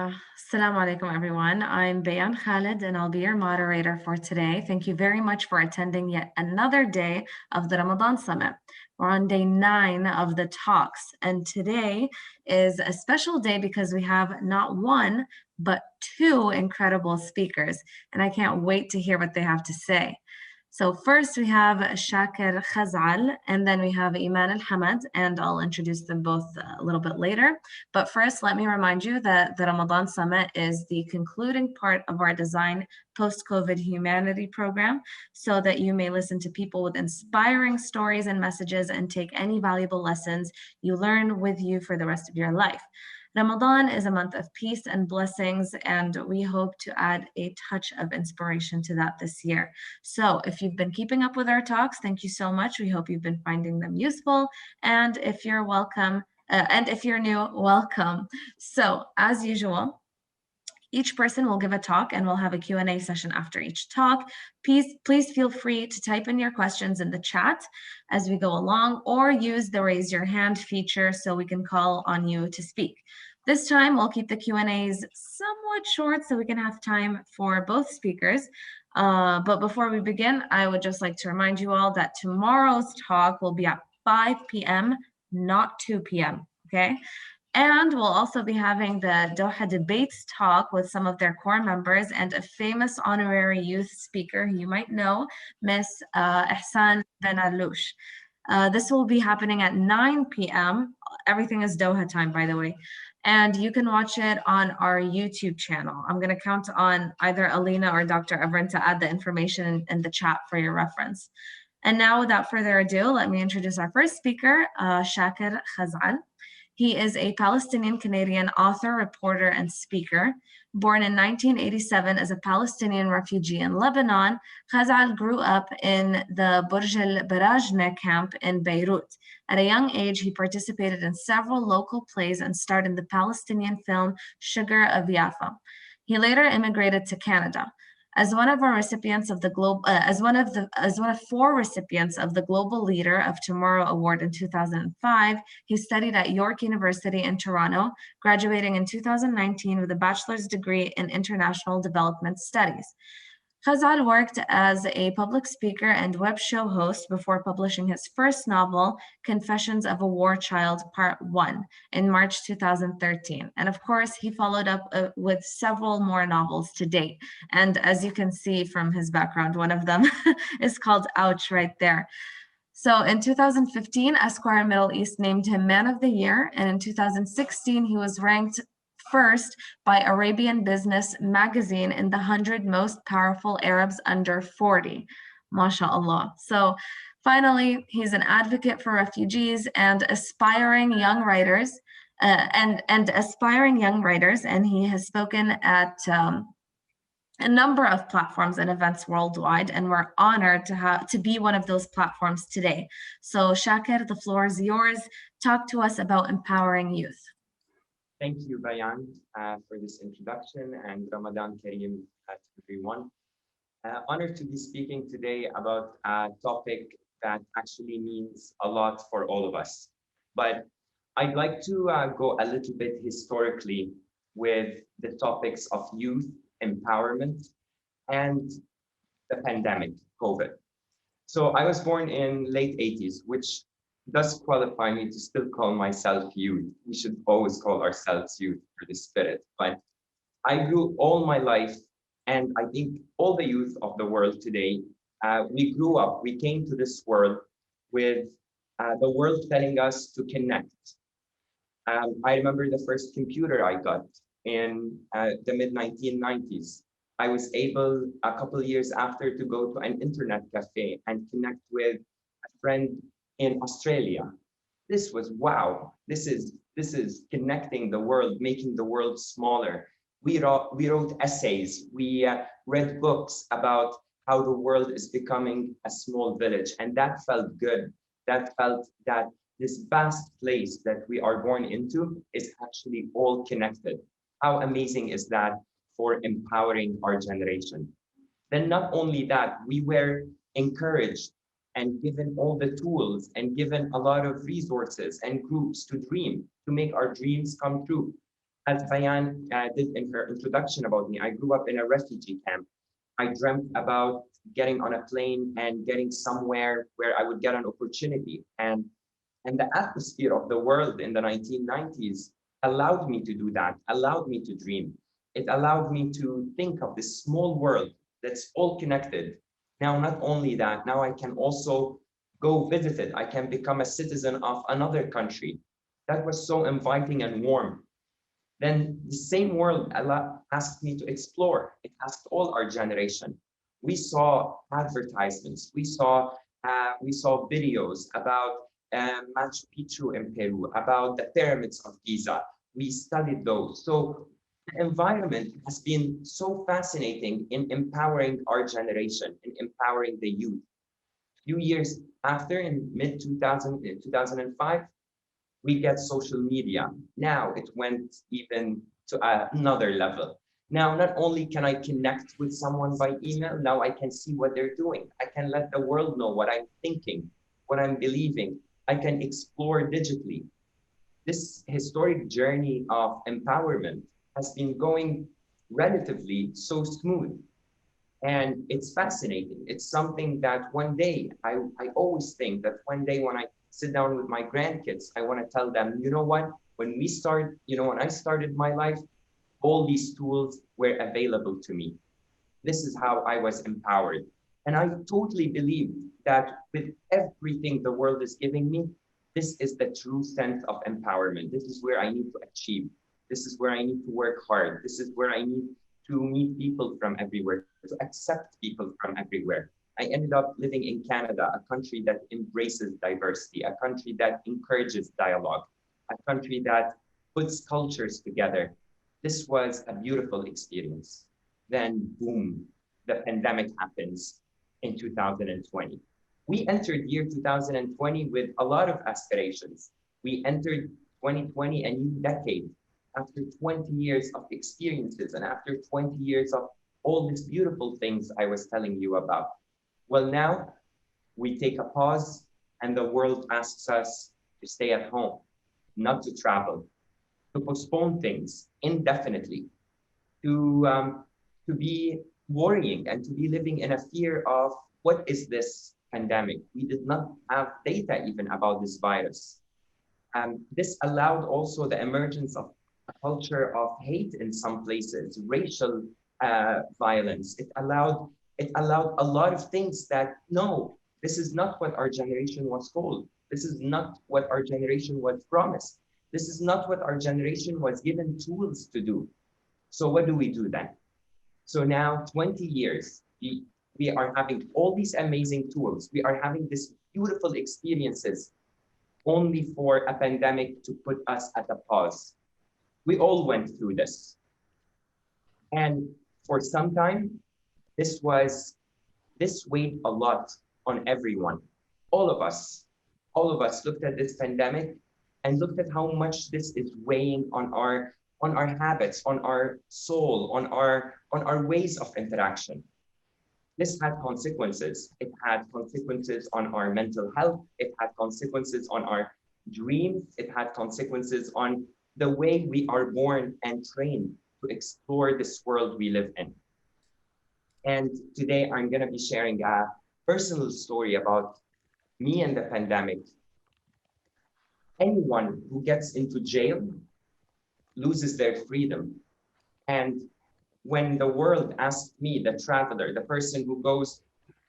Assalamu alaikum, everyone. I'm Bayan Khalid, and I'll be your moderator for today. Thank you very much for attending yet another day of the Ramadan Summit. We're on day 9 of the talks, and today is a special day because we have not one, but two incredible speakers, and I can't wait to hear what they have to say. So first we have Chaker Khazaal, and then we have Iman Al-Hamad, and I'll introduce them both a little bit later. But first, let me remind you that the Ramadan Summit is the concluding part of our Design Post-COVID Humanity program, so that you may listen to people with inspiring stories and messages and take any valuable lessons you learn with you for the rest of your life. Ramadan is a month of peace and blessings, and we hope to add a touch of inspiration to that this year. So if you've been keeping up with our talks, thank you so much. We hope you've been finding them useful. And if you're welcome, and if you're new, welcome. So as usual, each person will give a talk and we'll have a Q&A session after each talk. Please feel free to type in your questions in the chat as we go along, or use the raise your hand feature so we can call on you to speak. This time we'll keep the Q&As somewhat short so we can have time for both speakers. But before we begin, I would just like to remind you all that tomorrow's talk will be at 5 p.m., not 2 p.m., okay? And we'll also be having the Doha Debates talk with some of their core members and a famous honorary youth speaker who you might know, Miss Ihsan Ben Alouche. This will be happening at 9 p.m. Everything is Doha time, by the way. And you can watch it on our YouTube channel. I'm going to count on either Alina or Dr. Evren to add the information in the chat for your reference. And now, without further ado, let me introduce our first speaker, Chaker Khazaal. He is a Palestinian-Canadian author, reporter, and speaker. Born in 1987 as a Palestinian refugee in Lebanon, Khazaal grew up in the Burj al-Barajneh camp in Beirut. At a young age, he participated in several local plays and starred in the Palestinian film Sugar of Jaffa. He later immigrated to Canada. As one of four recipients of the Global Leader of Tomorrow Award in 2005, he studied at York University in Toronto, graduating in 2019 with a bachelor's degree in international development studies. Khazaal worked as a public speaker and web show host before publishing his first novel, Confessions of a War Child, Part 1, in March 2013. And of course, he followed up with several more novels to date. And as you can see from his background, one of them is called Ouch right there. So in 2015, Esquire Middle East named him Man of the Year. And in 2016, he was ranked first by Arabian Business magazine in the 100 most powerful Arabs under 40. MashaAllah. So finally, he's an advocate for refugees and aspiring young writers, and he has spoken at a number of platforms and events worldwide, and we're honored to be one of those platforms today. So Chaker, the floor is yours. Talk to us about empowering youth. Thank you, Bayan, for this introduction, and Ramadan Kareem to everyone. Honored to be speaking today about a topic that actually means a lot for all of us. But I'd like to go a little bit historically with the topics of youth empowerment and the pandemic, COVID. So I was born in late 80s, which does qualify me to still call myself youth. We should always call ourselves youth for the spirit. But I grew all my life, and I think all the youth of the world today, we grew up, we came to this world with the world telling us to connect. I remember the first computer I got in the mid-1990s. I was able, a couple of years after, to go to an internet cafe and connect with a friend in Australia. This was wow. This is connecting the world, making the world smaller. We wrote essays. We read books about how the world is becoming a small village, and that felt good. That felt that this vast place that we are born into is actually all connected. How amazing is that for empowering our generation? Then not only that, we were encouraged and given all the tools and given a lot of resources and groups to dream, to make our dreams come true. As Bayan did in her introduction about me, I grew up in a refugee camp. I dreamt about getting on a plane and getting somewhere where I would get an opportunity. And the atmosphere of the world in the 1990s allowed me to do that, allowed me to dream. It allowed me to think of this small world that's all connected. Now, not only that, now I can also go visit it. I can become a citizen of another country. That was so inviting and warm. Then the same world Allah asked me to explore. It asked all our generation. We saw advertisements. We saw videos about Machu Picchu in Peru, about the pyramids of Giza. We studied those. So the environment has been so fascinating in empowering our generation, in empowering the youth. A few years after, in mid 2000, in 2005, we get social media. Now it went even to another level. Now, not only can I connect with someone by email, now I can see what they're doing. I can let the world know what I'm thinking, what I'm believing. I can explore digitally. This historic journey of empowerment has been going relatively so smooth. And it's fascinating. It's something that one day, I always think that one day when I sit down with my grandkids, I want to tell them, you know what? When I started my life, all these tools were available to me. This is how I was empowered. And I totally believe that with everything the world is giving me, this is the true sense of empowerment. This is where I need to achieve. This is where I need to work hard. This is where I need to meet people from everywhere, to accept people from everywhere. I ended up living in Canada, a country that embraces diversity, a country that encourages dialogue, a country that puts cultures together. This was a beautiful experience. Then, boom, the pandemic happens in 2020. We entered year 2020 with a lot of aspirations. We entered 2020, a new decade, after 20 years of experiences and after 20 years of all these beautiful things I was telling you about. Well, now we take a pause and the world asks us to stay at home, not to travel, to postpone things indefinitely, to be worrying and to be living in a fear of what is this pandemic? We did not have data even about this virus. This allowed also the emergence of a culture of hate in some places, racial violence. It allowed a lot of things that no, this is not what our generation was told. This is not what our generation was promised. This is not what our generation was given tools to do. So what do we do then? So now 20 years, we are having all these amazing tools. We are having these beautiful experiences only for a pandemic to put us at a pause. We all went through this. And for some time, this weighed a lot on everyone. All of us, all of us looked at this pandemic and looked at how much this is weighing on our habits, on our soul, on our ways of interaction. This had consequences. It had consequences on our mental health. It had consequences on our dreams. It had consequences on the way we are born and trained to explore this world we live in. And today I'm going to be sharing a personal story about me and the pandemic. Anyone who gets into jail loses their freedom. And when the world asked me, the traveler, the person who goes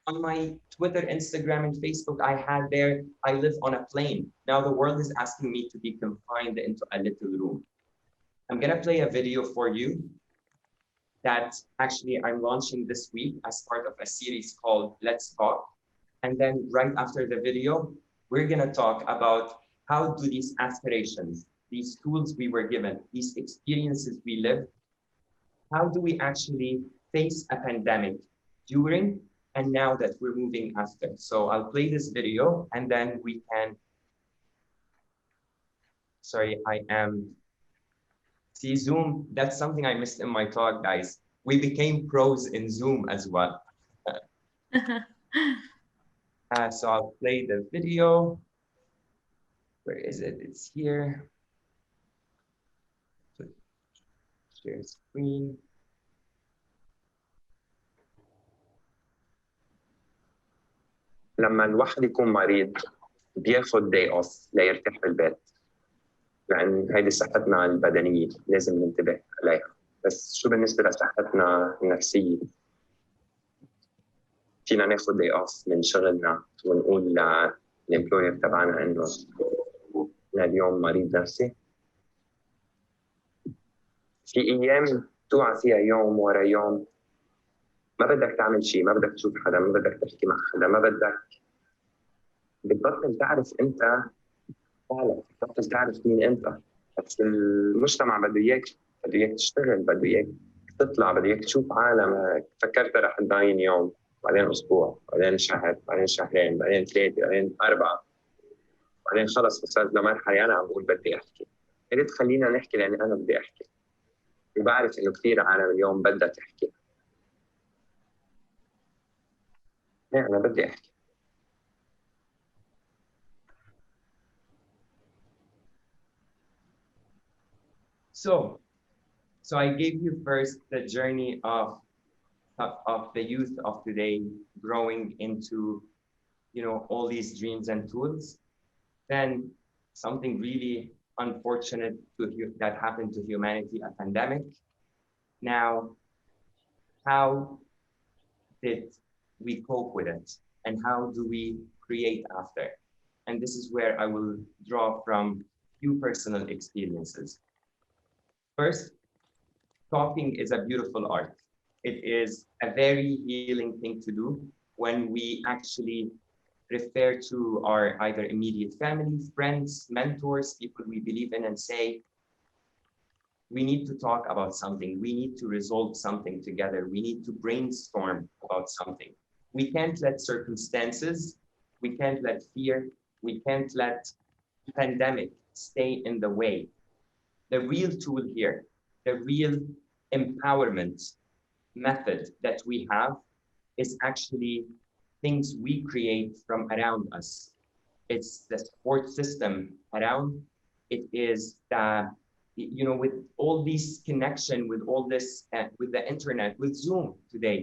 on my Twitter, Instagram, and Facebook, I live on a plane. Now the world is asking me to be confined into a little room. I'm going to play a video for you that actually I'm launching this week as part of a series called Let's Talk. And then right after the video, we're going to talk about how do these aspirations, these tools we were given, these experiences we live, how do we actually face a pandemic during and now that we're moving after? So I'll play this video and then we can, see Zoom, that's something I missed in my talk, guys. We became pros in Zoom as well. So I'll play the video. Where is it? It's here. share screen. لما الواحد يكون مريض بياخد day off ليرتاح بالبيت، لأن هذه صحتنا البدنية لازم ننتبه عليها. بس شو بالنسبة لصحتنا النفسية؟ فينا ناخد day off من شغلنا ونقول للإمبلوير تبعنا إنه أنا اليوم مريض نفسي. في أيام توعى فيها يوم ورا يوم ما بدك تعمل شيء، ما بدك تشوف حدا، ما بدك تحكي مع حدا، ما بدك، بتبطل تعرف أنت حالك، بتبطل تعرف مين أنت. بس المجتمع بده إياك تشتغل، بده إياك تطلع، بده إياك تشوف عالمك. فكرت رح تضاين يوم، بعدين أسبوع، بعدين شهر، بعدين شهرين، بعدين ثلاثة، بعدين أربعة، بعدين خلص وصلت لمرحلة أنا عم بقول بدي أحكي. يا ريت خلينا نحكي لأني أنا بدي أحكي، وبعرف إنه كثير عالم اليوم بدها تحكي. أنا بدي أحكي. So I gave you first the journey of the youth of today growing into, all these dreams and tools. Then something really unfortunate that happened to humanity, a pandemic. Now, how did we cope with it? And how do we create after? And this is where I will draw from few personal experiences. First, talking is a beautiful art. It is a very healing thing to do when we actually refer to our either immediate family, friends, mentors, people we believe in, and say, we need to talk about something. We need to resolve something together. We need to brainstorm about something. We can't let circumstances, we can't let fear, we can't let pandemic stay in the way. The real tool here, the real empowerment method that we have is actually things we create from around us. It's the support system around. It is the, with all these connection, with all this, with the internet, with Zoom today,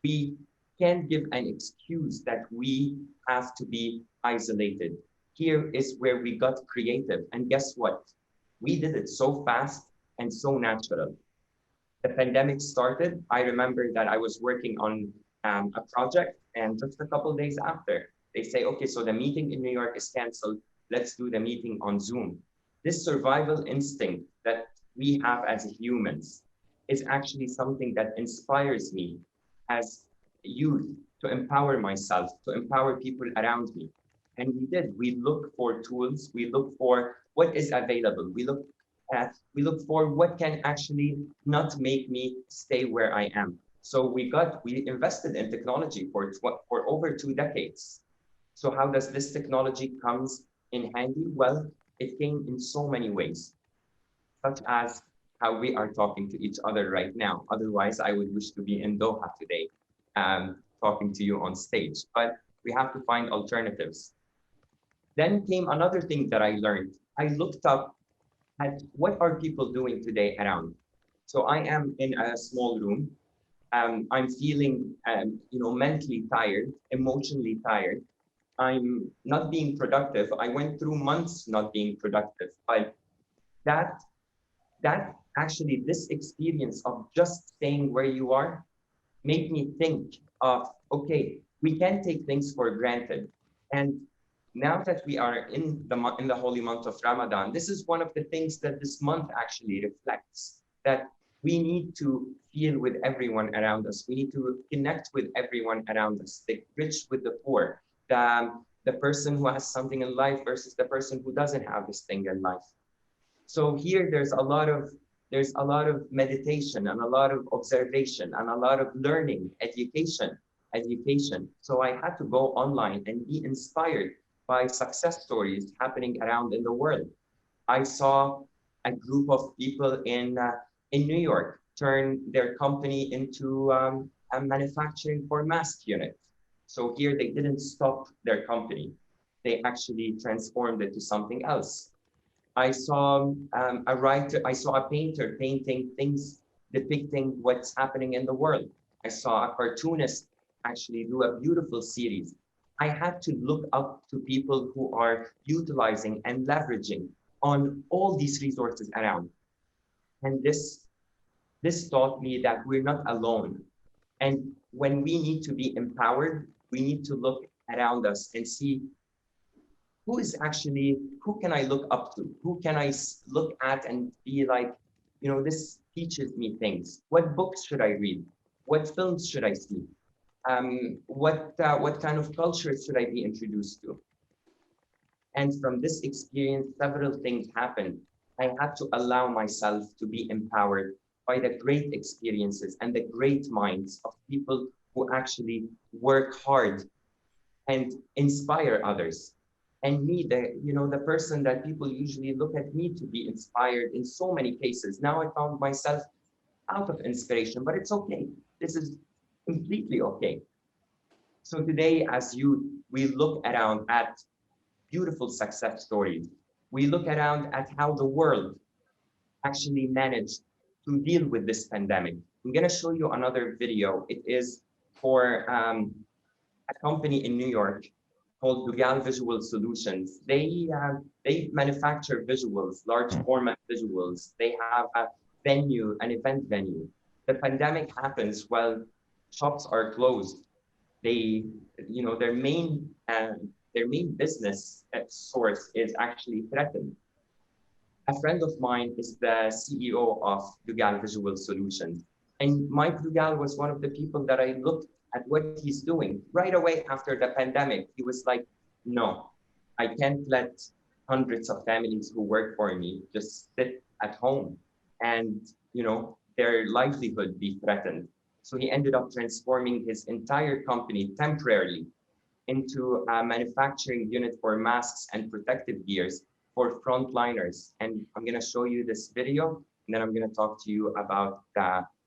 we can't give an excuse that we have to be isolated. Here is where we got creative. And guess what? We did it so fast and so natural. The pandemic started. I remember that I was working on a project, and just a couple of days after, they say, okay, so the meeting in New York is canceled. Let's do the meeting on Zoom. This survival instinct that we have as humans is actually something that inspires me as a youth to empower myself, to empower people around me. And we did. We look for tools. We look for what is available. We look for what can actually not make me stay where I am. So we invested in technology for over 2 decades. So how does this technology comes in handy? Well, it came in so many ways, such as how we are talking to each other right now. Otherwise, I would wish to be in Doha today, talking to you on stage, but we have to find alternatives. Then came another thing that I learned. I looked up at what are people doing today around. So I am in a small room. I'm feeling, mentally tired, emotionally tired. I'm not being productive. I went through months not being productive, but that actually, this experience of just staying where you are made me think of, okay, we can't take things for granted. And now that we are in the holy month of Ramadan, this is one of the things that this month actually reflects, that we need to feel with everyone around us. We need to connect with everyone around us, the rich with the poor, the person who has something in life versus the person who doesn't have this thing in life. So here there's a lot of meditation and a lot of observation and a lot of learning, education. So I had to go online and be inspired by success stories happening around in the world. I saw a group of people in New York turn their company into a manufacturing for mask unit. So here they didn't stop their company. They actually transformed it to something else. I saw a writer, I saw a painter painting things depicting what's happening in the world. I saw a cartoonist actually do a beautiful series. I had to look up to people who are utilizing and leveraging on all these resources around. And this taught me that we're not alone. And when we need to be empowered, we need to look around us and see who can I look up to? Who can I look at and be like, this teaches me things. What books should I read? What films should I see? What kind of culture should I be introduced to? And from this experience, several things happened. I had to allow myself to be empowered by the great experiences and the great minds of people who actually work hard and inspire others. And me, the person that people usually look at me to be inspired in so many cases. Now I found myself out of inspiration, but it's okay. This is completely okay. So today, as youth, we look around at beautiful success stories. We look around at how the world actually managed to deal with this pandemic. I'm gonna show you another video. It is for a company in New York called Dugal Visual Solutions. They manufacture visuals, large format visuals. They have a venue, an event venue. The pandemic happens while shops are closed. They, their main business source is actually threatened. A friend of mine is the CEO of Dugal Visual Solutions. And Mike Dugal was one of the people that I looked at what he's doing right away after the pandemic. He was like, no, I can't let hundreds of families who work for me just sit at home and, their livelihood be threatened. So he ended up transforming his entire company temporarily into a manufacturing unit for masks and protective gears for frontliners. And I'm going to show you this video, and then I'm going to talk to you about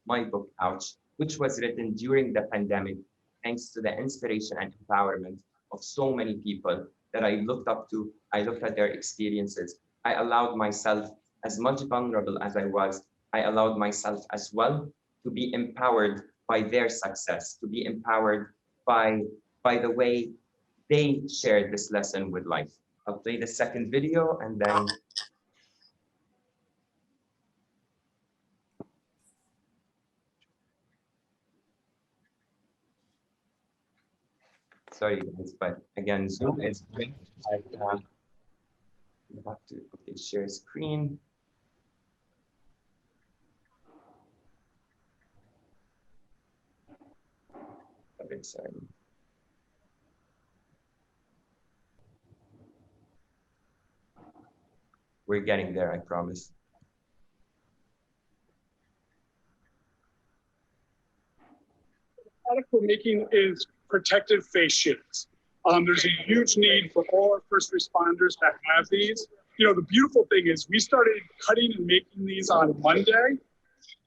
my book, Ouch, which was written during the pandemic, thanks to the inspiration and empowerment of so many people that I looked up to. I looked at their experiences. I allowed myself, as much vulnerable as I was, I allowed myself as well to be empowered by their success, to be empowered by the way they shared this lesson with life. I'll play the second video and then sorry guys, but again, Zoom is great. I have to share screen. Okay, sorry. We're getting there, I promise. Product we're making is protective face shields. There's a huge need for all our first responders to have these. The beautiful thing is we started cutting and making these on Monday.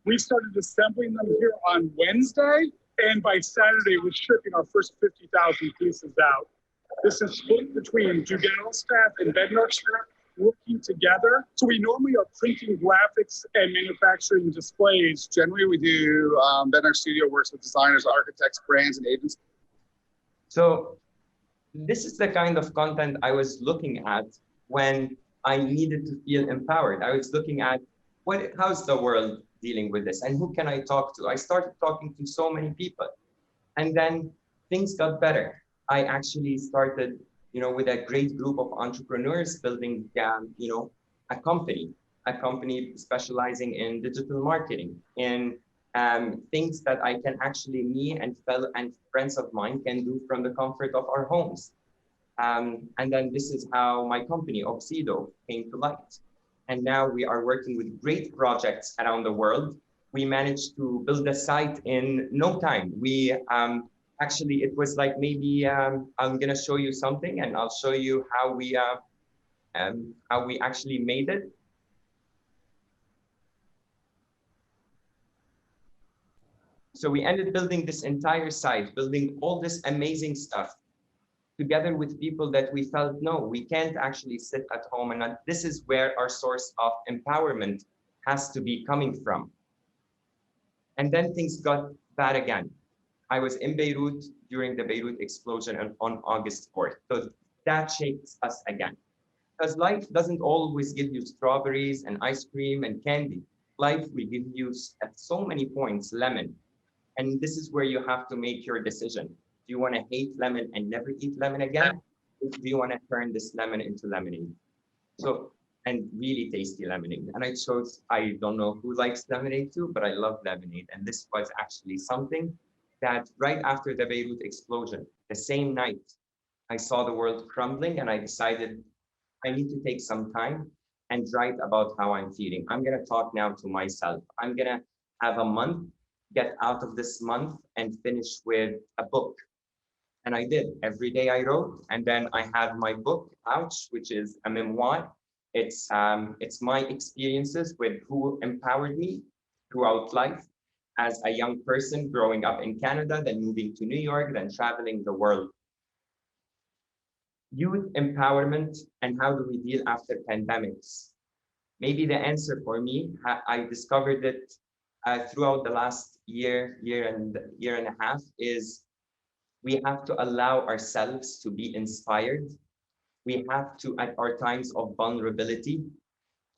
We started assembling them here on Wednesday, and by Saturday, we're shipping our first 50,000 pieces out. This is split between Dugal staff and Bednar staff working together. So we normally are printing graphics and manufacturing displays. Generally, we do, Bednar Studio works with designers, architects, brands, and agents. So this is the kind of content I was looking at when I needed to feel empowered. I was looking at how's the world dealing with this and who can I talk to? I started talking to so many people, and then things got better. I actually started, with a great group of entrepreneurs building, a company specializing in digital marketing, in things that I can actually, me and friends of mine can do from the comfort of our homes. And then this is how my company, Oxido, came to light. And now we are working with great projects around the world. We managed to build a site in no time. We actually, it was like maybe I'm gonna show you something, and I'll show you how we actually made it. So we ended building this entire site, building all this amazing stuff. together with people that we felt, no, we can't actually sit at home. And this is where our source of empowerment has to be coming from. And then things got bad again. I was in Beirut during the Beirut explosion on August 4th. So that shakes us again. Because life doesn't always give you strawberries and ice cream and candy. Life will give you, at so many points, lemon. And this is where you have to make your decision. Do you want to hate lemon and never eat lemon again? Or do you want to turn this lemon into lemonade? So, and really tasty lemonade. And I chose, I don't know who likes lemonade too, but I love lemonade. And this was actually something that right after the Beirut explosion, the same night, I saw the world crumbling and I decided I need to take some time and write about how I'm feeling. I'm going to talk now to myself. I'm going to have a month, get out of this month and finish with a book. And I did. Every day I wrote, and then I have my book out, which is a memoir. It's my experiences with who empowered me throughout life as a young person growing up in Canada, then moving to New York, then traveling the world. Youth empowerment and how do we deal after pandemics? Maybe the answer for me, I discovered it throughout the last year and a half, is we have to allow ourselves to be inspired. We have to, at our times of vulnerability,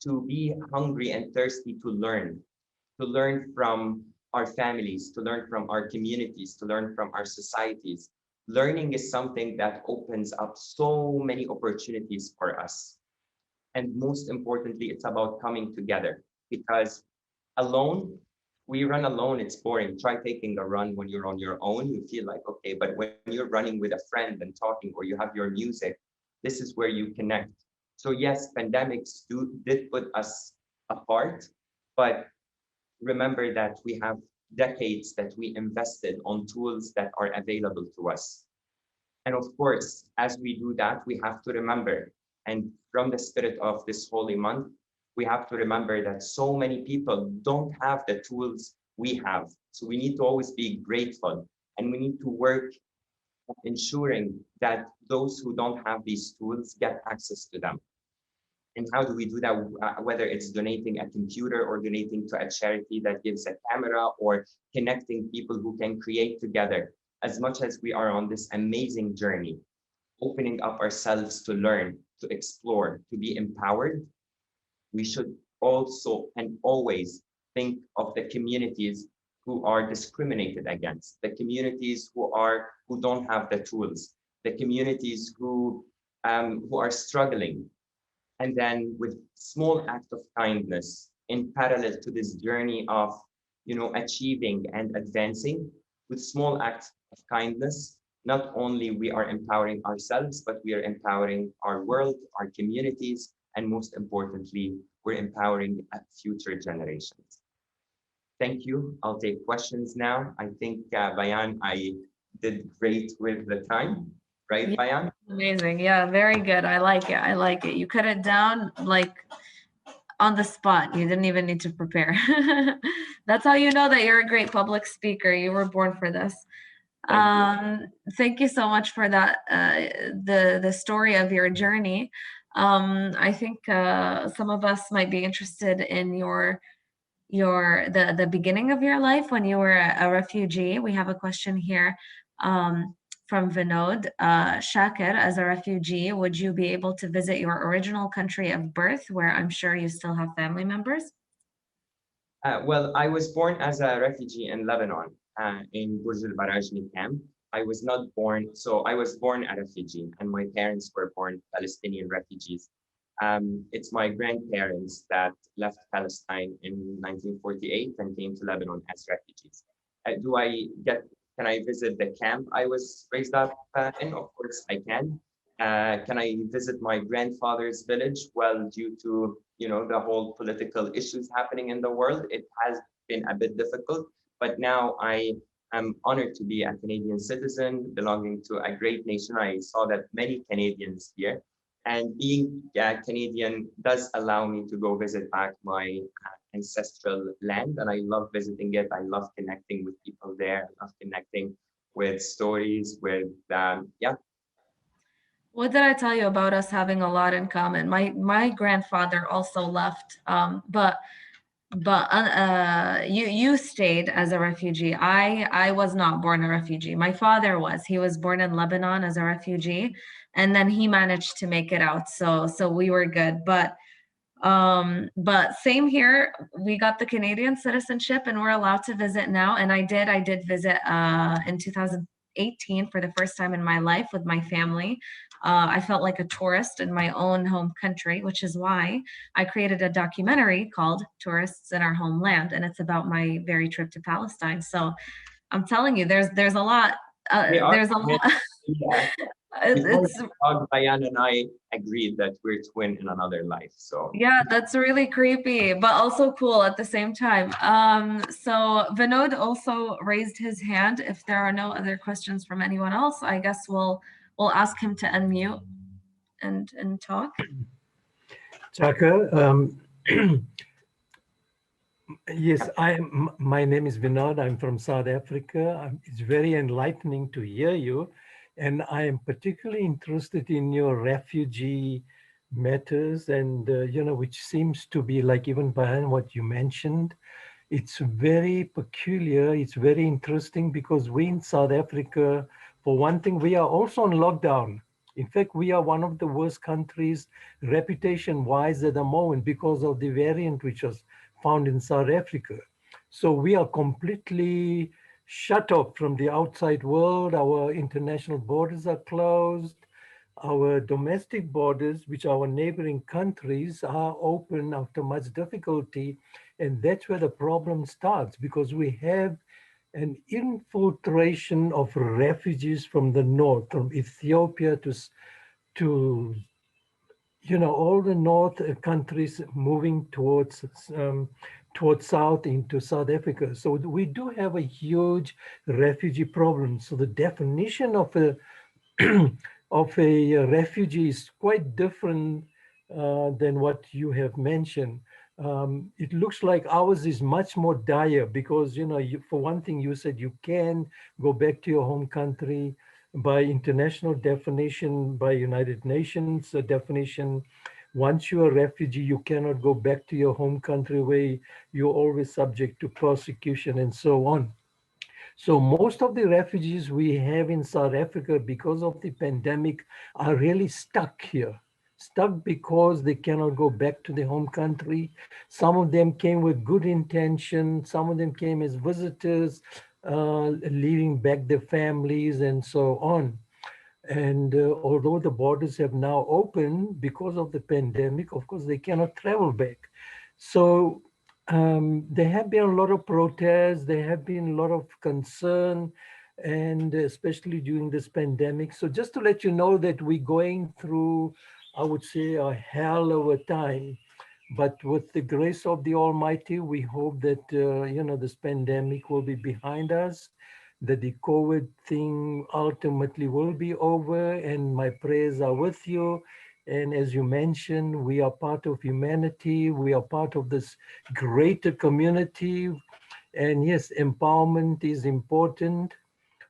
to be hungry and thirsty to learn from our families, to learn from our communities, to learn from our societies. Learning is something that opens up so many opportunities for us. And most importantly, it's about coming together, because alone, we run alone, it's boring. Try taking a run when you're on your own, you feel like, okay, but when you're running with a friend and talking, or you have your music, this is where you connect. So yes, pandemics did put us apart, but remember that we have decades that we invested on tools that are available to us. And of course, as we do that, we have to remember, and from the spirit of this holy month, we have to remember that so many people don't have the tools we have. So we need to always be grateful, and we need to work ensuring that those who don't have these tools get access to them. And how do we do that? Whether it's donating a computer or donating to a charity that gives a camera, or connecting people who can create together. As much as we are on this amazing journey, opening up ourselves to learn, to explore, to be empowered, we should also and always think of the communities who are discriminated against, the communities who don't have the tools, the communities who are struggling. And then with small act of kindness in parallel to this journey of achieving and advancing, with small acts of kindness, not only we are empowering ourselves, but we are empowering our world, our communities, and most importantly, we're empowering future generations. Thank you. I'll take questions now. I think, Bayan, I did great with the time, right, Yeah, Bayan? amazing. Yeah, very good. I like it. I like it. You cut it down like on the spot. You didn't even need to prepare. That's how you know that you're a great public speaker. You were born for this. Thank you. Thank you so much for that. The story of your journey. I think some of us might be interested in the beginning of your life when you were a refugee. We have a question here from Vinod. Chaker, as a refugee, would you be able to visit your original country of birth, where I'm sure you still have family members? Well, I was born as a refugee in Lebanon, in Burj al-Barajni camp. I was not born, so I was born a refugee, and my parents were born Palestinian refugees. It's my grandparents that left Palestine in 1948 and came to Lebanon as refugees. Can I visit the camp I was raised up in? Of course I can. Can I visit my grandfather's village? Well, due to the whole political issues happening in the world, it has been a bit difficult. But now I am honored to be a Canadian citizen belonging to a great nation. I saw that many Canadians here, and being Canadian does allow me to go visit back my ancestral land, and I love visiting it. I love connecting with people there. I love connecting with stories, with What did I tell you about us having a lot in common? My grandfather also left, but you stayed as a refugee. I was not born a refugee. My father was. He was born in Lebanon as a refugee, and then he managed to make it out. So we were good. But same here. We got the Canadian citizenship, and we're allowed to visit now. And I did visit in 2018 for the first time in my life with my family. I felt like a tourist in my own home country, which is why I created a documentary called Tourists in Our Homeland, and it's about my very trip to Palestine. So I'm telling you, there's a lot. We are, There's a lot. yeah. Before we It's talk, Bayan and I agreed that we're twin in another life. So Yeah, that's really creepy, but also cool at the same time. So Vinod also raised his hand. If there are no other questions from anyone else, I guess we'll ask him to unmute and talk. Chaker, yes, my name is Vinod. I'm from South Africa. It's very enlightening to hear you. And I am particularly interested in your refugee matters and, which seems to be like even behind what you mentioned. It's very peculiar. It's very interesting because we in South Africa, for one thing, we are also on lockdown. In fact, we are one of the worst countries reputation-wise at the moment because of the variant which was found in South Africa. So we are completely shut off from the outside world. Our international borders are closed. Our domestic borders, which are our neighboring countries, are open after much difficulty. And that's where the problem starts because we have an infiltration of refugees from the north, from Ethiopia to all the north countries moving towards south into South Africa. So we do have a huge refugee problem. So the definition of a of a refugee is quite different than what you have mentioned. It looks like ours is much more dire because, for one thing, you said you can go back to your home country by international definition, by United Nations definition. Once you're a refugee, you cannot go back to your home country where you're always subject to persecution and so on. So most of the refugees we have in South Africa because of the pandemic are really stuck here. Stuck because they cannot go back to their home country. Some of them came with good intention. Some of them came as visitors, leaving back their families and so on. And although the borders have now opened because of the pandemic, of course, they cannot travel back. So there have been a lot of protests, there have been a lot of concern, and especially during this pandemic. So just to let you know that we're going through, I would say, a hell of a time. But with the grace of the Almighty, we hope that, this pandemic will be behind us, that the COVID thing ultimately will be over, and my prayers are with you. And as you mentioned, we are part of humanity. We are part of this greater community. And yes, empowerment is important.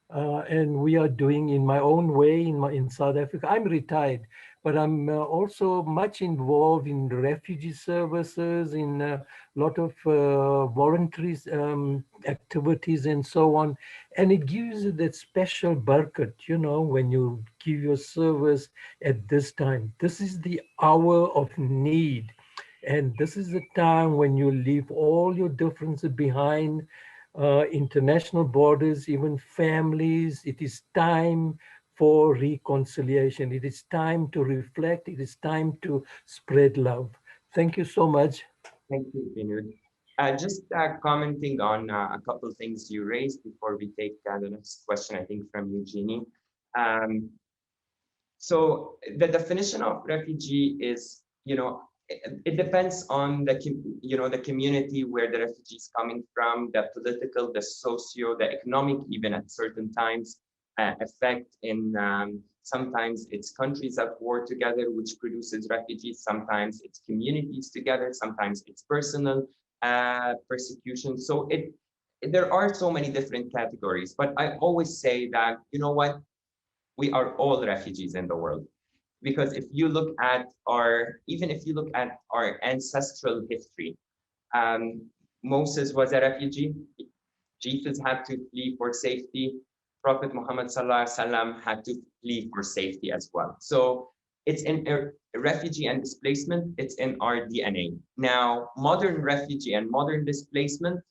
And we are doing in my own way in South Africa. I'm retired, but I'm also much involved in refugee services, in a lot of voluntary activities and so on. And it gives you that special barakat, when you give your service at this time. This is the hour of need. And this is the time when you leave all your differences behind, international borders, even families. It is time for reconciliation. It is time to reflect. It is time to spread love. Thank you so much. thank you, Vinod. Just commenting on a couple of things you raised before we take the next question, I think from Eugenie. Um, so the definition of refugee is, it depends on the community where the refugee is coming from, the political, the socio, the economic, even at certain times, effect in sometimes it's countries at war together, which produces refugees. Sometimes it's communities together. Sometimes it's personal persecution. So there are so many different categories, but I always say that, you know what? We are all refugees in the world. Because if you look at even if you look at our ancestral history, um, Moses was a refugee. Jesus had to flee for safety. Prophet Muhammad Sallallahu Alaihi Wasallam had to flee for safety as well. So it's in refugee and displacement, it's in our DNA. Now, modern refugee and modern displacement,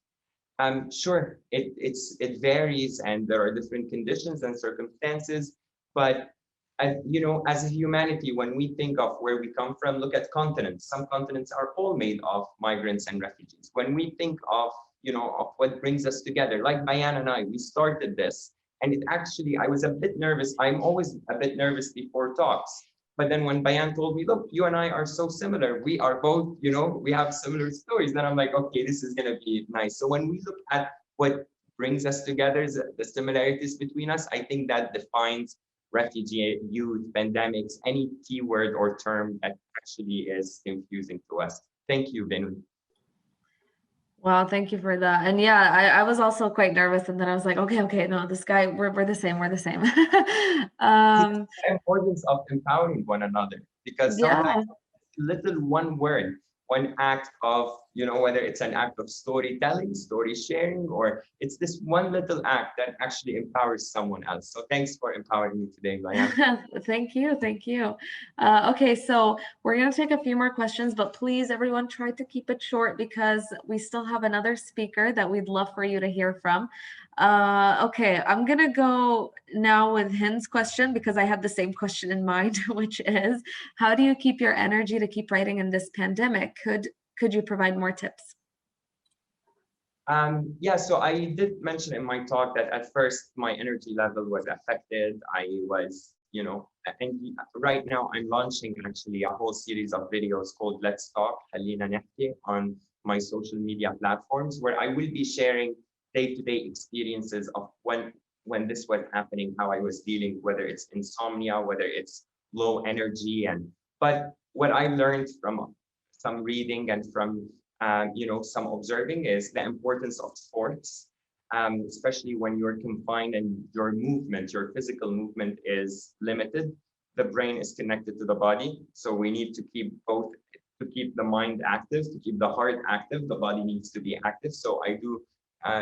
sure, it varies and there are different conditions and circumstances, but as a humanity, when we think of where we come from, look at continents. Some continents are all made of migrants and refugees. When we think of what brings us together, like Bayan and I, we started this, and it actually, I was a bit nervous. I'm always a bit nervous before talks. But then when Bayan told me, look, you and I are so similar. We are both, we have similar stories. Then I'm like, okay, this is going to be nice. So when we look at what brings us together, the similarities between us, I think that defines refugee, youth, pandemics, any keyword or term that actually is confusing to us. Thank you, Benu. Well, thank you for that. And yeah, I was also quite nervous, and then I was like, okay, no, this guy, we're the same, we're the same. The importance of empowering one another, because Yeah. sometimes little one word, one act of, whether it's an act of storytelling, story sharing, or it's this one little act that actually empowers someone else. So thanks for empowering me today, Bayan. Thank you, thank you. Okay, so we're gonna take a few more questions, but please, everyone, try to keep it short because we still have another speaker that we'd love for you to hear from. Okay, I'm gonna go now with Hind's question because I had the same question in mind, which is, how do you keep your energy to keep writing in this pandemic? Could you provide more tips? Yeah, so I did mention in my talk that at first my energy level was affected. I was, and right now I'm launching actually a whole series of videos called Let's Talk, Khalina Nahki, on my social media platforms, where I will be sharing day-to-day experiences of when this was happening, how I was dealing, whether it's insomnia, whether it's low energy, but what I learned from some reading and from some observing is the importance of sports, especially when you're confined and your movement, your physical movement is limited. The brain is connected to the body, so we need to keep both, to keep the mind active, to keep the heart active. The body needs to be active. So I do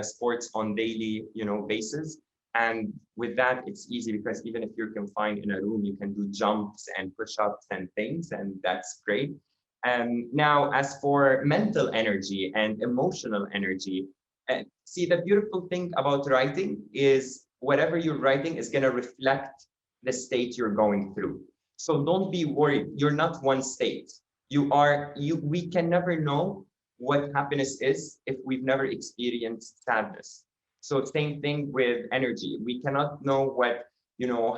sports on daily, basis. And with that, it's easy because even if you're confined in a room, you can do jumps and push-ups and things, and that's great. Now, as for mental energy and emotional energy, see, the beautiful thing about writing is whatever you're writing is going to reflect the state you're going through. So don't be worried. You're not one state. We can never know what happiness is if we've never experienced sadness. So same thing with energy. We cannot know what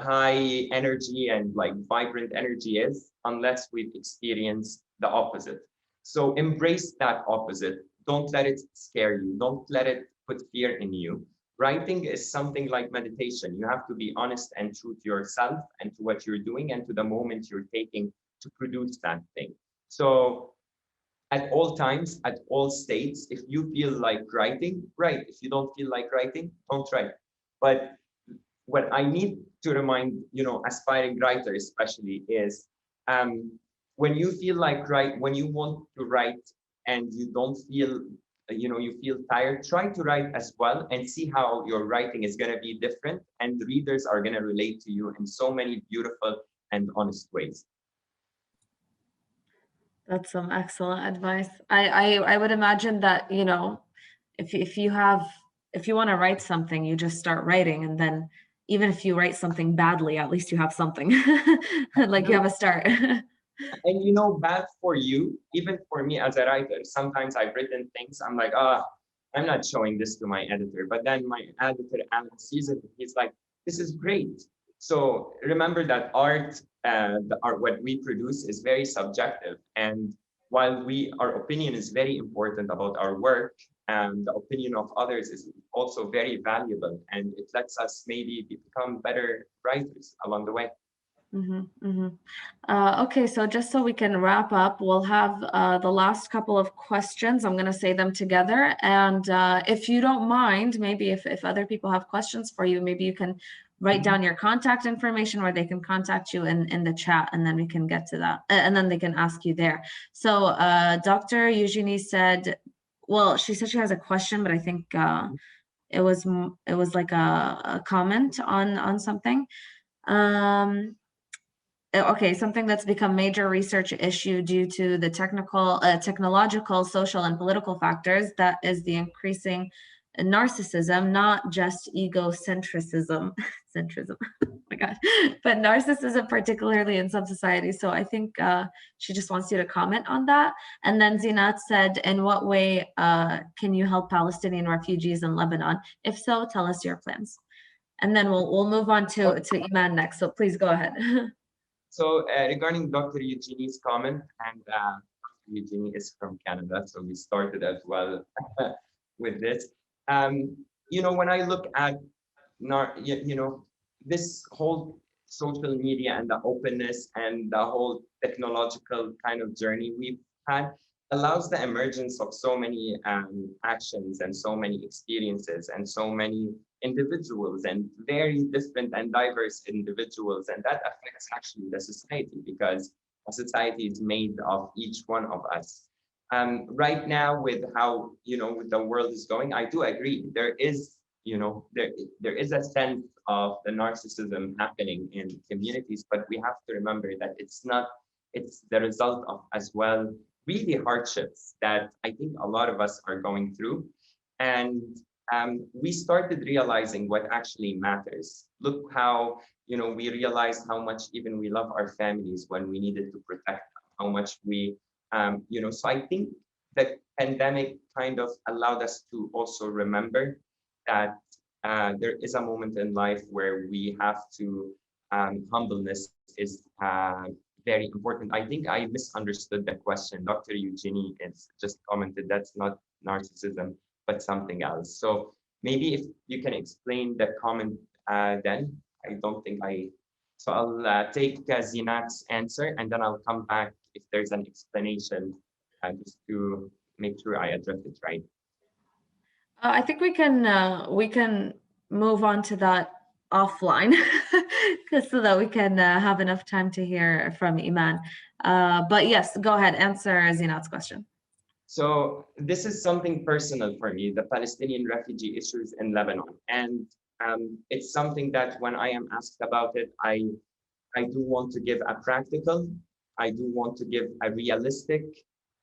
high energy and like vibrant energy is unless we've experienced the opposite. So embrace that opposite. Don't let it scare you. Don't let it put fear in you. Writing is something like meditation. You have to be honest and true to yourself and to what you're doing and to the moment you're taking to produce that thing. So at all times, at all states, if you feel like writing, write. If you don't feel like writing, don't write. But what I need to remind, aspiring writers especially is when you feel like when you want to write and you don't feel, you feel tired, try to write as well and see how your writing is going to be different and readers are going to relate to you in so many beautiful and honest ways. That's some excellent advice. I would imagine that, if you want to write something, you just start writing, and then even if you write something badly, at least you have something. Like you have a start. And bad for you, even for me as a writer, sometimes I've written things, I'm like, I'm not showing this to my editor. But then my editor, Alan, sees it, he's like, this is great. So remember that art, what we produce is very subjective. And while our opinion is very important about our work, and the opinion of others is also very valuable. And it lets us maybe become better writers along the way. Okay, so just so we can wrap up, we'll have the last couple of questions. I'm going to say them together. And if you don't mind, maybe if other people have questions for you, maybe you can write down your contact information where they can contact you in the chat, and then we can get to that, and then they can ask you there. So Dr. Eugenie said, well, she said she has a question, but I think it was like a comment on something. Okay, something that's become major research issue due to the technological, social, and political factors, that is the increasing narcissism, not just egocentrism, centrism, oh my God, but narcissism, particularly in some societies. So I think she just wants you to comment on that. And then Zinat said, in what way can you help Palestinian refugees in Lebanon? If so, tell us your plans. And then we'll move on to Iman next. So please go ahead. So regarding Dr. Eugenie's comment, and Dr. Eugenie is from Canada, so we started as well with this. When I look at, this whole social media and the openness and the whole technological kind of journey we've had allows the emergence of so many actions and so many experiences and so many individuals and very different and diverse individuals, and that affects actually the society, because a society is made of each one of us. Right now, with how with the world is going, I do agree there is there is a sense of the narcissism happening in communities, but we have to remember that it's the result of as well really hardships that I think a lot of us are going through. And we started realizing what actually matters. Look how, we realized how much even we love our families when we needed to protect them, how much we, so I think the pandemic kind of allowed us to also remember that there is a moment in life where we have to, humbleness is very important. I think I misunderstood the question. Dr. Eugenie is just commented that's not narcissism, but something else. So maybe if you can explain the comment then. I don't think so I'll take Zinat's answer, and then I'll come back if there's an explanation just to make sure I address it right. I think we can move on to that offline so that we can have enough time to hear from Iman. But yes, go ahead, answer Zinat's question. So this is something personal for me, the Palestinian refugee issues in Lebanon. And it's something that when I am asked about it, I do want to give a practical, I do want to give a realistic,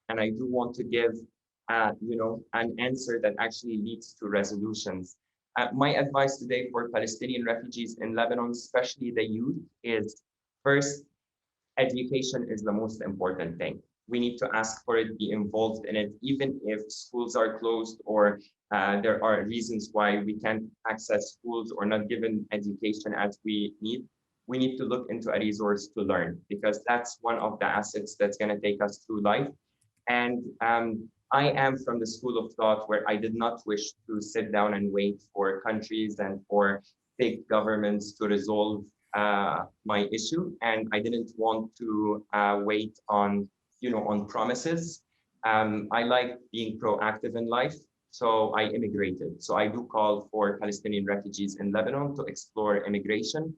and I do want to give an answer that actually leads to resolutions. My advice today for Palestinian refugees in Lebanon, especially the youth, is first, education is the most important thing. We need to ask for it, be involved in it, even if schools are closed or there are reasons why we can't access schools or not given education as we need. We need to look into a resource to learn, because that's one of the assets that's going to take us through life. And I am from the school of thought where I did not wish to sit down and wait for countries and for big governments to resolve my issue. And I didn't want to wait on, on promises. I like being proactive in life. So I immigrated. So I do call for Palestinian refugees in Lebanon to explore immigration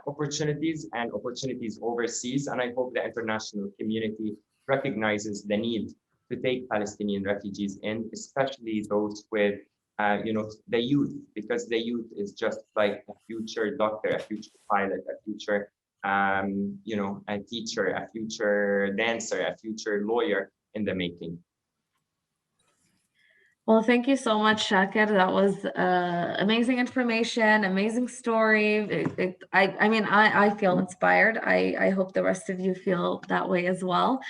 opportunities and opportunities overseas. And I hope the international community recognizes the need to take Palestinian refugees in, especially those with, the youth, because the youth is just like a future doctor, a future pilot, a future, a teacher, a future dancer, a future lawyer in the making. Well, thank you so much, Chaker. That was amazing information, amazing story. I mean, I feel inspired. I hope the rest of you feel that way as well.